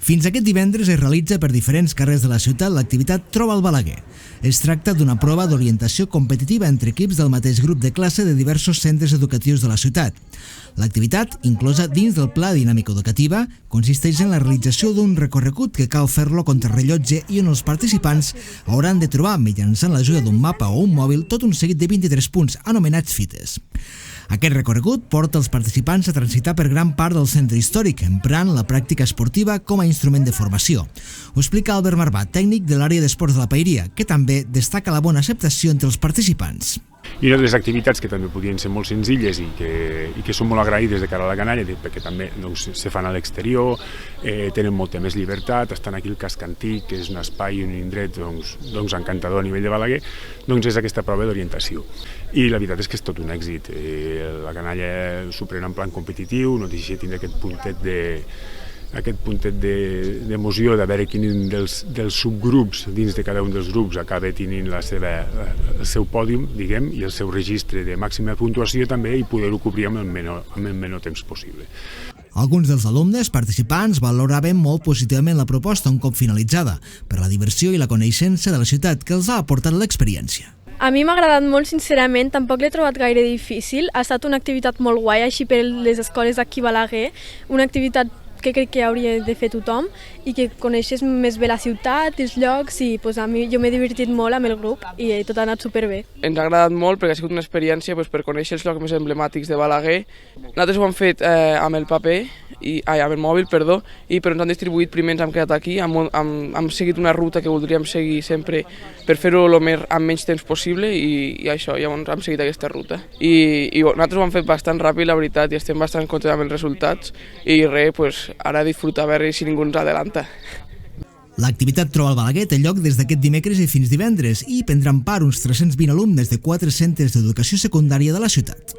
Fins aquest divendres es realitza per diferents carrers de la ciutat l'activitat Troba el Balaguer. Es tracta d'una prova d'orientació competitiva entre equips del mateix grup de classe de diversos centres educatius de la ciutat. L'activitat, inclosa dins del Pla Dinàmica Educativa, consisteix en la realització d'un recorregut que cal fer-lo contrarrellotge i on els participants hauran de trobar, mitjançant l'ajuda d'un mapa o un mòbil, tot un seguit de 23 punts anomenats fites. Aquest recorregut porta els participants a transitar per gran part del centre històric, emprant la pràctica esportiva com a instrument de formació. Ho explica Albert Marbat, tècnic de l'àrea d'esports de la Paeria, que també destaca la bona acceptació entre els participants. I una de les activitats que també podien ser molt senzilles i que són molt agraïdes de cara a la canalla, perquè també se fan a l'exterior, tenen molta més llibertat, estan aquí al casc antic, que és un espai i un indret encantador a nivell de Balaguer, doncs és aquesta prova d'orientació. I la veritat és que és tot un èxit. La canalla s'ho pren en plan competitiu, no deixa de tindre aquest puntet d'emoció de veure quin dels subgrups dins de cada un dels grups acaba tenint el seu pòdium, diguem, i el seu registre de màxima puntuació també, i poder-ho cobrir amb el menor temps possible. Alguns dels alumnes participants valoraven molt positivament la proposta un cop finalitzada, per la diversió i la coneixença de la ciutat que els ha aportat l'experiència. A mi m'ha agradat molt, sincerament, tampoc l'he trobat gaire difícil. Ha estat una activitat molt guai, així per les escoles d'aquí a Balaguer, una activitat que crec que hauria de fer tothom i que coneixes més bé la ciutat, els llocs, i a mi jo m'he divertit molt amb el grup i tot ha anat superbé. Ens ha agradat molt perquè ha sigut una experiència per conèixer els llocs més emblemàtics de Balaguer. Nosaltres ho hem fet amb el paper, amb el mòbil, però ens han distribuït primer, ens hem quedat aquí, hem seguit una ruta que voldríem seguir sempre per fer-ho amb menys temps possible i això, llavors hem seguit aquesta ruta. I nosaltres ho hem fet bastant ràpid, la veritat, i estem bastant contents amb els resultats i res, ara disfrutar a veure si ningú ens adelanta. L'activitat Troba el Balaguer té lloc des d'aquest dimecres i fins divendres i prendran part uns 320 alumnes de 4 centres d'educació secundària de la ciutat.